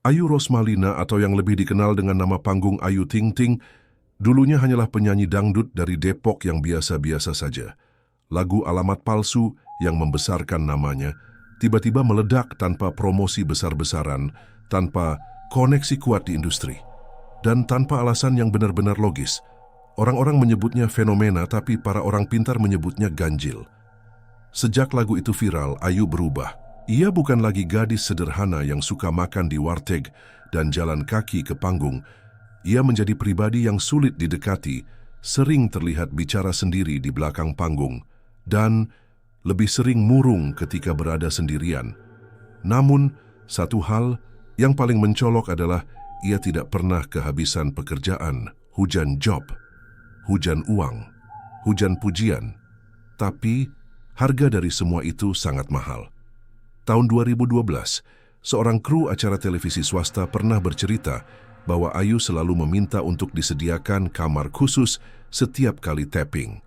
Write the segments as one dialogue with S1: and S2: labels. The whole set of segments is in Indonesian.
S1: Ayu Rosmalina atau yang lebih dikenal dengan nama panggung Ayu Ting Ting, dulunya hanyalah penyanyi dangdut dari Depok yang biasa-biasa saja. Lagu Alamat Palsu yang membesarkan namanya tiba-tiba meledak tanpa promosi besar-besaran, tanpa koneksi kuat di industri, dan tanpa alasan yang benar-benar logis. Orang-orang menyebutnya fenomena, tapi para orang pintar menyebutnya ganjil. Sejak lagu itu viral, Ayu berubah. Ia bukan lagi gadis sederhana yang suka makan di warteg dan jalan kaki ke panggung. Ia menjadi pribadi yang sulit didekati, sering terlihat bicara sendiri di belakang panggung, dan lebih sering murung ketika berada sendirian. Namun, satu hal yang paling mencolok adalah ia tidak pernah kehabisan pekerjaan, hujan job, hujan uang, hujan pujian. Tapi, harga dari semua itu sangat mahal. Tahun 2012, seorang kru acara televisi swasta pernah bercerita bahwa Ayu selalu meminta untuk disediakan kamar khusus setiap kali tapping.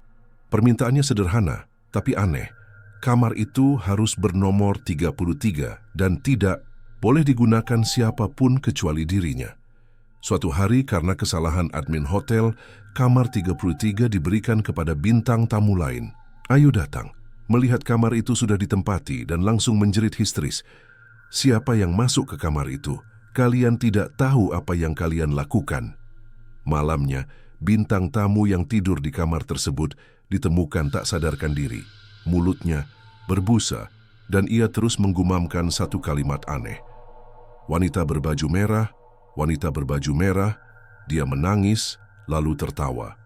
S1: Permintaannya sederhana, tapi aneh. Kamar itu harus bernomor 33 dan tidak boleh digunakan siapapun kecuali dirinya. Suatu hari karena kesalahan admin hotel, kamar 33 diberikan kepada bintang tamu lain. Ayu datang, melihat kamar itu sudah ditempati dan langsung menjerit histeris. Siapa yang masuk ke kamar itu? Kalian tidak tahu apa yang kalian lakukan. Malamnya, bintang tamu yang tidur di kamar tersebut ditemukan tak sadarkan diri. Mulutnya berbusa dan ia terus menggumamkan satu kalimat aneh. Wanita berbaju merah, wanita berbaju merah. Dia menangis lalu tertawa.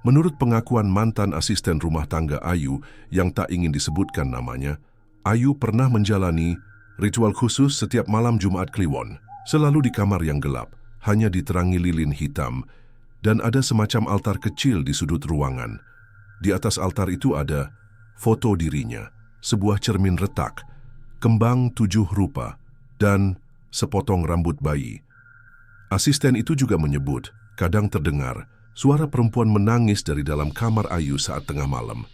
S1: Menurut pengakuan mantan asisten rumah tangga Ayu yang tak ingin disebutkan namanya, Ayu pernah menjalani ritual khusus setiap malam Jumat Kliwon, selalu di kamar yang gelap, hanya diterangi lilin hitam, dan ada semacam altar kecil di sudut ruangan. Di atas altar itu ada foto dirinya, sebuah cermin retak, kembang 7 rupa, dan sepotong rambut bayi. Asisten itu juga menyebut, kadang terdengar suara perempuan menangis dari dalam kamar Ayu saat tengah malam.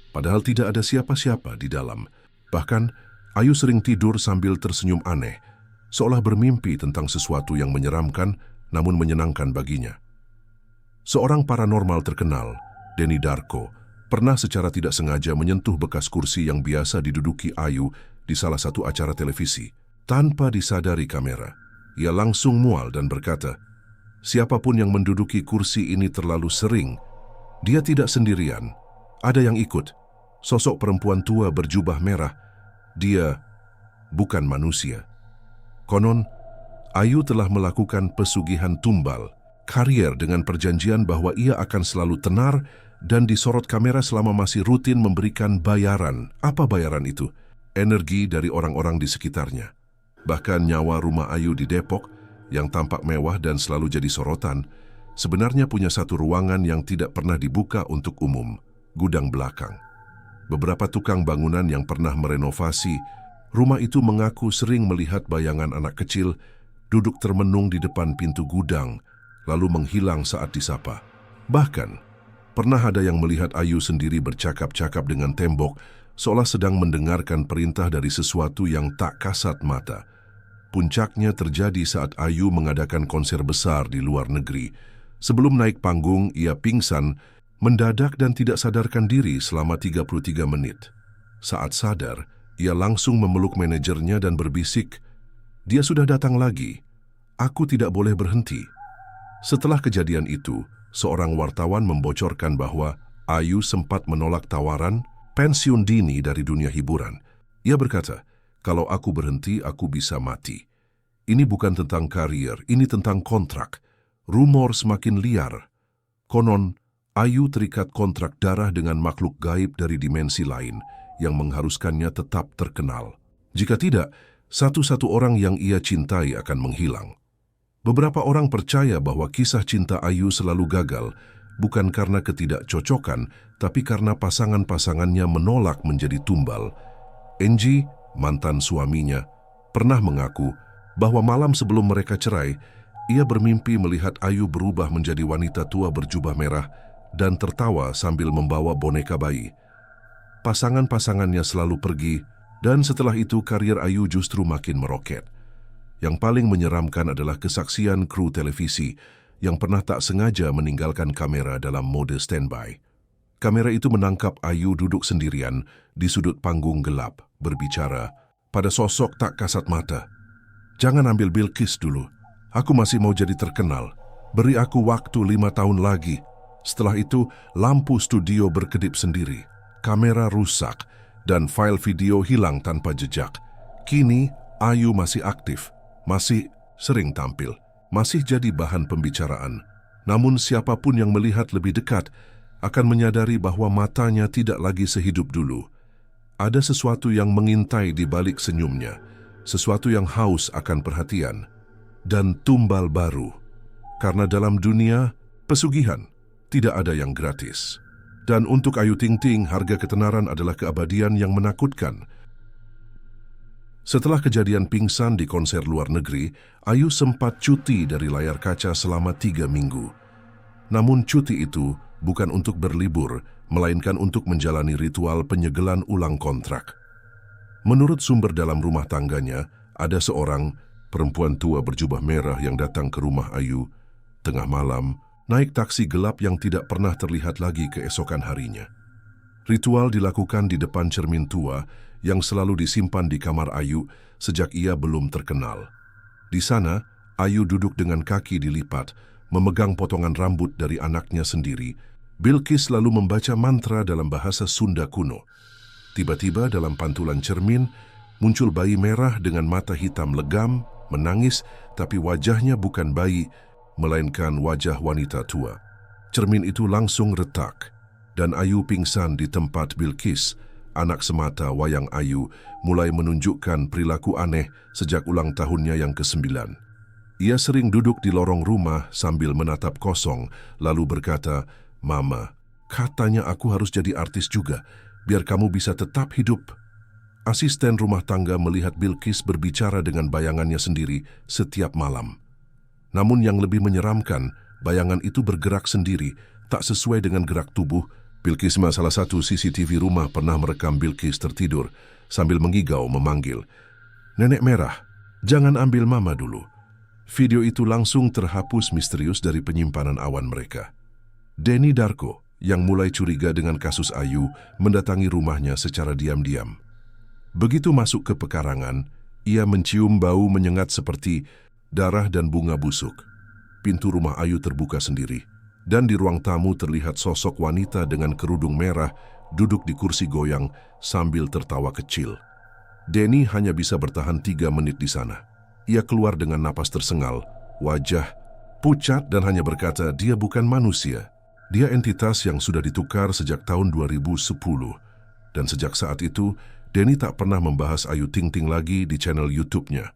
S1: Padahal tidak ada siapa-siapa di dalam. Bahkan, Ayu sering tidur sambil tersenyum aneh, seolah bermimpi tentang sesuatu yang menyeramkan namun menyenangkan baginya. Seorang paranormal terkenal, Denny Darko, pernah secara tidak sengaja menyentuh bekas kursi yang biasa diduduki Ayu di salah satu acara televisi. Tanpa disadari kamera, ia langsung mual dan berkata, "Siapapun yang menduduki kursi ini terlalu sering. Dia tidak sendirian. Ada yang ikut. Sosok perempuan tua berjubah merah. Dia bukan manusia." Konon, Ayu telah melakukan pesugihan tumbal, karier dengan perjanjian bahwa ia akan selalu tenar dan disorot kamera selama masih rutin memberikan bayaran. Apa bayaran itu? Energi dari orang-orang di sekitarnya. Bahkan nyawa rumah Ayu di Depok yang tampak mewah dan selalu jadi sorotan, sebenarnya punya satu ruangan yang tidak pernah dibuka untuk umum, gudang belakang. Beberapa tukang bangunan yang pernah merenovasi rumah itu mengaku sering melihat bayangan anak kecil duduk termenung di depan pintu gudang, lalu menghilang saat disapa. Bahkan, pernah ada yang melihat Ayu sendiri bercakap-cakap dengan tembok, seolah sedang mendengarkan perintah dari sesuatu yang tak kasat mata. Puncaknya terjadi saat Ayu mengadakan konser besar di luar negeri. Sebelum naik panggung, ia pingsan, mendadak dan tidak sadarkan diri selama 33 menit. Saat sadar, ia langsung memeluk manajernya dan berbisik, "Dia sudah datang lagi. Aku tidak boleh berhenti." Setelah kejadian itu, seorang wartawan membocorkan bahwa Ayu sempat menolak tawaran pensiun dini dari dunia hiburan. Ia berkata, "Kalau aku berhenti, aku bisa mati. Ini bukan tentang karier, ini tentang kontrak." Rumor semakin liar. Konon, Ayu terikat kontrak darah dengan makhluk gaib dari dimensi lain yang mengharuskannya tetap terkenal. Jika tidak, satu-satu orang yang ia cintai akan menghilang. Beberapa orang percaya bahwa kisah cinta Ayu selalu gagal, bukan karena ketidakcocokan, tapi karena pasangan-pasangannya menolak menjadi tumbal. Angie, mantan suaminya, pernah mengaku bahwa malam sebelum mereka cerai, ia bermimpi melihat Ayu berubah menjadi wanita tua berjubah merah dan tertawa sambil membawa boneka bayi. Pasangan-pasangannya selalu pergi, dan setelah itu karier Ayu justru makin meroket. Yang paling menyeramkan adalah kesaksian kru televisi yang pernah tak sengaja meninggalkan kamera dalam mode standby. Kamera itu menangkap Ayu duduk sendirian di sudut panggung gelap, berbicara pada sosok tak kasat mata. "Jangan ambil Bilqis dulu. Aku masih mau jadi terkenal. Beri aku waktu 5 tahun lagi." Setelah itu, lampu studio berkedip sendiri. Kamera rusak dan file video hilang tanpa jejak. Kini, Ayu masih aktif, masih sering tampil, masih jadi bahan pembicaraan. Namun siapapun yang melihat lebih dekat akan menyadari bahwa matanya tidak lagi sehidup dulu. Ada sesuatu yang mengintai di balik senyumnya, sesuatu yang haus akan perhatian, dan tumbal baru. Karena dalam dunia pesugihan, tidak ada yang gratis. Dan untuk Ayu Ting Ting, harga ketenaran adalah keabadian yang menakutkan. Setelah kejadian pingsan di konser luar negeri, Ayu sempat cuti dari layar kaca selama 3 minggu. Namun cuti itu bukan untuk berlibur, melainkan untuk menjalani ritual penyegelan ulang kontrak. Menurut sumber dalam rumah tangganya, ada seorang perempuan tua berjubah merah yang datang ke rumah Ayu tengah malam, naik taksi gelap yang tidak pernah terlihat lagi keesokan harinya. Ritual dilakukan di depan cermin tua yang selalu disimpan di kamar Ayu sejak ia belum terkenal. Di sana, Ayu duduk dengan kaki dilipat, memegang potongan rambut dari anaknya sendiri. Bilqis lalu membaca mantra dalam bahasa Sunda kuno. Tiba-tiba dalam pantulan cermin, muncul bayi merah dengan mata hitam legam, menangis, tapi wajahnya bukan bayi, melainkan wajah wanita tua. Cermin itu langsung retak, dan Ayu pingsan di tempat. Bilqis, anak semata wayang Ayu, mulai menunjukkan perilaku aneh sejak ulang tahunnya yang ke-9. Ia sering duduk di lorong rumah sambil menatap kosong, lalu berkata, "Mama, katanya aku harus jadi artis juga, biar kamu bisa tetap hidup." Asisten rumah tangga melihat Bilqis berbicara dengan bayangannya sendiri setiap malam. Namun yang lebih menyeramkan, bayangan itu bergerak sendiri, tak sesuai dengan gerak tubuh. Bilqis, salah satu CCTV rumah pernah merekam Bilqis tertidur sambil mengigau memanggil, "Nenek merah, jangan ambil mama dulu." Video itu langsung terhapus misterius dari penyimpanan awan mereka. Denny Darko, yang mulai curiga dengan kasus Ayu, mendatangi rumahnya secara diam-diam. Begitu masuk ke pekarangan, ia mencium bau menyengat seperti darah dan bunga busuk. Pintu rumah Ayu terbuka sendiri, dan di ruang tamu terlihat sosok wanita dengan kerudung merah duduk di kursi goyang sambil tertawa kecil. Denny hanya bisa bertahan 3 menit di sana. Ia keluar dengan napas tersengal, wajah pucat, dan hanya berkata dia bukan manusia. Dia entitas yang sudah ditukar sejak tahun 2010. Dan sejak saat itu, Denny tak pernah membahas Ayu Ting Ting lagi di channel YouTube-nya.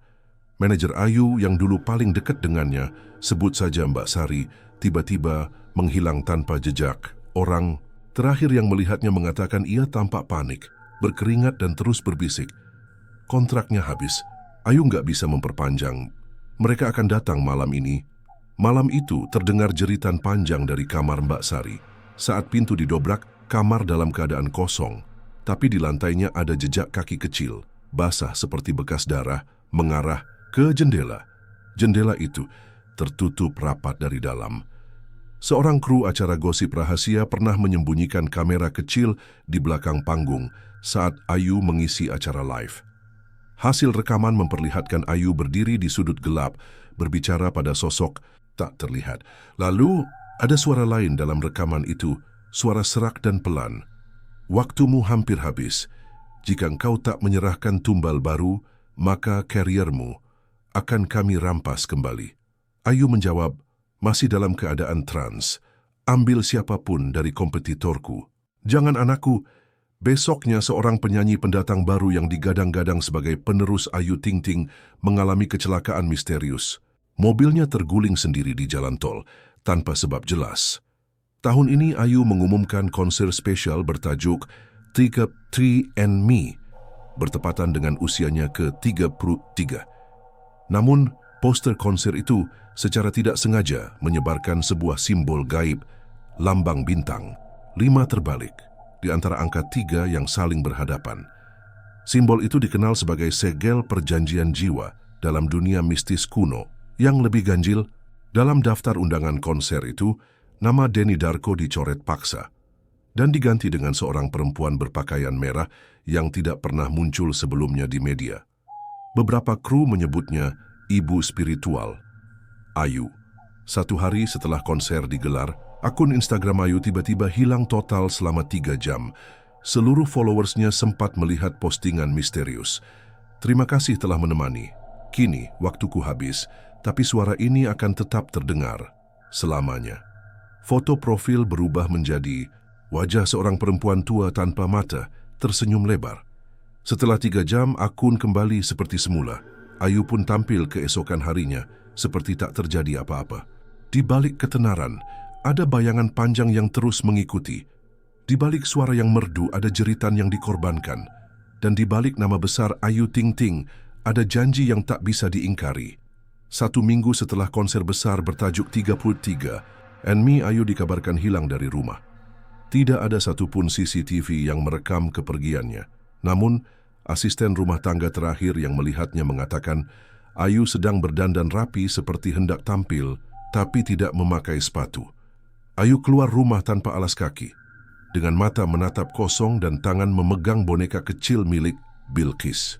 S1: Manajer Ayu yang dulu paling dekat dengannya, sebut saja Mbak Sari, tiba-tiba menghilang tanpa jejak. Orang terakhir yang melihatnya mengatakan ia tampak panik, berkeringat dan terus berbisik, "Kontraknya habis. Ayu nggak bisa memperpanjang. Mereka akan datang malam ini." Malam itu terdengar jeritan panjang dari kamar Mbak Sari. Saat pintu didobrak, kamar dalam keadaan kosong, tapi di lantainya ada jejak kaki kecil, basah seperti bekas darah, mengarah ke jendela. Jendela itu tertutup rapat dari dalam. Seorang kru acara gosip rahasia pernah menyembunyikan kamera kecil di belakang panggung saat Ayu mengisi acara live. Hasil rekaman memperlihatkan Ayu berdiri di sudut gelap, berbicara pada sosok tak terlihat. Lalu, ada suara lain dalam rekaman itu, suara serak dan pelan. "Waktumu hampir habis. Jika engkau tak menyerahkan tumbal baru, maka kariermu akan kami rampas kembali." Ayu menjawab, masih dalam keadaan trans, "Ambil siapapun dari kompetitorku. Jangan anakku." Besoknya seorang penyanyi pendatang baru yang digadang-gadang sebagai penerus Ayu Ting Ting mengalami kecelakaan misterius. Mobilnya terguling sendiri di jalan tol, tanpa sebab jelas. Tahun ini Ayu mengumumkan konser spesial bertajuk 33 and Me, bertepatan dengan usianya ke-33. Namun, poster konser itu secara tidak sengaja menyebarkan sebuah simbol gaib, lambang bintang, 5 terbalik, di antara angka 3 yang saling berhadapan. Simbol itu dikenal sebagai segel perjanjian jiwa, dalam dunia mistis kuno. Yang lebih ganjil, dalam daftar undangan konser itu, nama Denny Darko dicoret paksa dan diganti dengan seorang perempuan berpakaian merah yang tidak pernah muncul sebelumnya di media. Beberapa kru menyebutnya ibu spiritual, Ayu. Satu hari setelah konser digelar, akun Instagram Ayu tiba-tiba hilang total selama 3 jam. Seluruh followersnya sempat melihat postingan misterius. "Terima kasih telah menemani. Kini waktuku habis, tapi suara ini akan tetap terdengar selamanya." Foto profil berubah menjadi wajah seorang perempuan tua tanpa mata, tersenyum lebar. Setelah 3 jam, akun kembali seperti semula. Ayu pun tampil keesokan harinya, seperti tak terjadi apa-apa. Di balik ketenaran, ada bayangan panjang yang terus mengikuti. Di balik suara yang merdu, ada jeritan yang dikorbankan. Dan di balik nama besar Ayu Ting Ting, ada janji yang tak bisa diingkari. 1 minggu setelah konser besar bertajuk 33, And Me, Ayu dikabarkan hilang dari rumah. Tidak ada satupun CCTV yang merekam kepergiannya. Namun, asisten rumah tangga terakhir yang melihatnya mengatakan Ayu sedang berdandan rapi seperti hendak tampil, tapi tidak memakai sepatu. Ayu keluar rumah tanpa alas kaki, dengan mata menatap kosong dan tangan memegang boneka kecil milik Bilqis.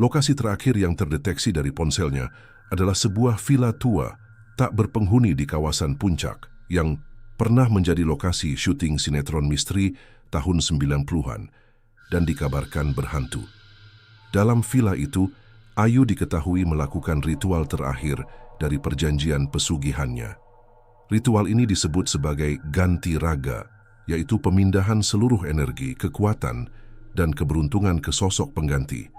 S1: Lokasi terakhir yang terdeteksi dari ponselnya adalah sebuah villa tua tak berpenghuni di kawasan Puncak yang pernah menjadi lokasi syuting sinetron misteri tahun 90-an dan dikabarkan berhantu. Dalam villa itu, Ayu diketahui melakukan ritual terakhir dari perjanjian pesugihannya. Ritual ini disebut sebagai ganti raga, yaitu pemindahan seluruh energi, kekuatan, dan keberuntungan ke sosok pengganti,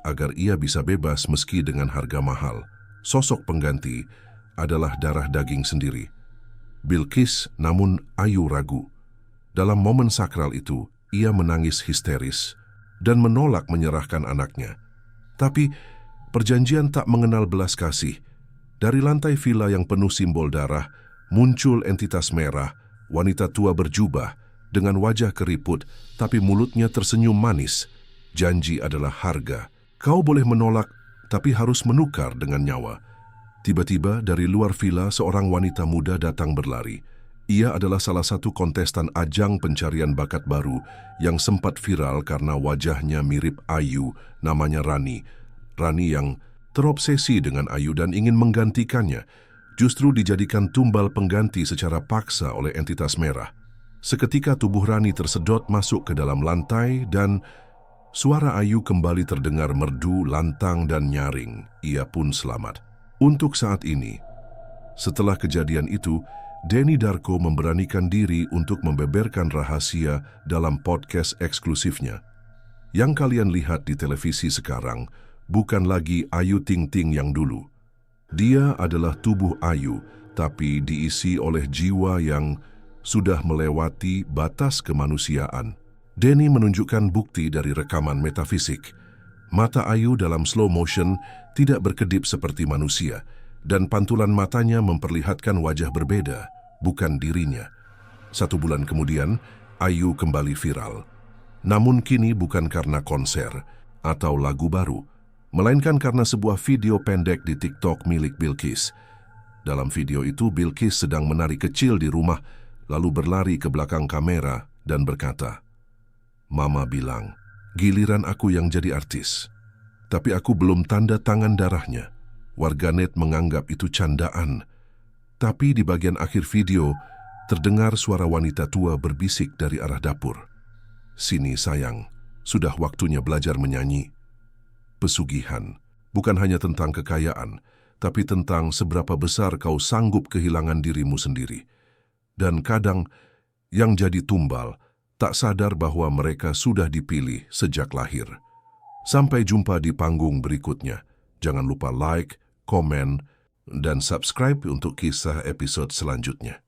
S1: agar ia bisa bebas meski dengan harga mahal. Sosok pengganti adalah darah daging sendiri. Bilqis, namun Ayu ragu. Dalam momen sakral itu, ia menangis histeris dan menolak menyerahkan anaknya. Tapi, perjanjian tak mengenal belas kasih. Dari lantai villa yang penuh simbol darah, muncul entitas merah, wanita tua berjubah, dengan wajah keriput, tapi mulutnya tersenyum manis. Janji adalah harga. Kau boleh menolak, tapi harus menukar dengan nyawa. Tiba-tiba dari luar villa seorang wanita muda datang berlari. Ia adalah salah satu kontestan ajang pencarian bakat baru yang sempat viral karena wajahnya mirip Ayu, namanya Rani. Rani yang terobsesi dengan Ayu dan ingin menggantikannya, justru dijadikan tumbal pengganti secara paksa oleh entitas merah. Seketika tubuh Rani tersedot masuk ke dalam lantai dan suara Ayu kembali terdengar merdu, lantang dan nyaring. Ia pun selamat. Untuk saat ini, setelah kejadian itu, Denny Darko memberanikan diri untuk membeberkan rahasia dalam podcast eksklusifnya. Yang kalian lihat di televisi sekarang bukan lagi Ayu Ting Ting yang dulu. Dia adalah tubuh Ayu, tapi diisi oleh jiwa yang sudah melewati batas kemanusiaan. Denny menunjukkan bukti dari rekaman metafisik. Mata Ayu dalam slow motion tidak berkedip seperti manusia, dan pantulan matanya memperlihatkan wajah berbeda, bukan dirinya. 1 bulan kemudian, Ayu kembali viral. Namun kini bukan karena konser atau lagu baru, melainkan karena sebuah video pendek di TikTok milik Bilqis. Dalam video itu, Bilqis sedang menari kecil di rumah, lalu berlari ke belakang kamera dan berkata, "Mama bilang, giliran aku yang jadi artis. Tapi aku belum tanda tangan darahnya." Warganet menganggap itu candaan. Tapi di bagian akhir video, terdengar suara wanita tua berbisik dari arah dapur. "Sini sayang, sudah waktunya belajar menyanyi." Pesugihan bukan hanya tentang kekayaan, tapi tentang seberapa besar kau sanggup kehilangan dirimu sendiri. Dan kadang, yang jadi tumbal tak sadar bahwa mereka sudah dipilih sejak lahir. Sampai jumpa di panggung berikutnya. Jangan lupa like, komen, dan subscribe untuk kisah episode selanjutnya.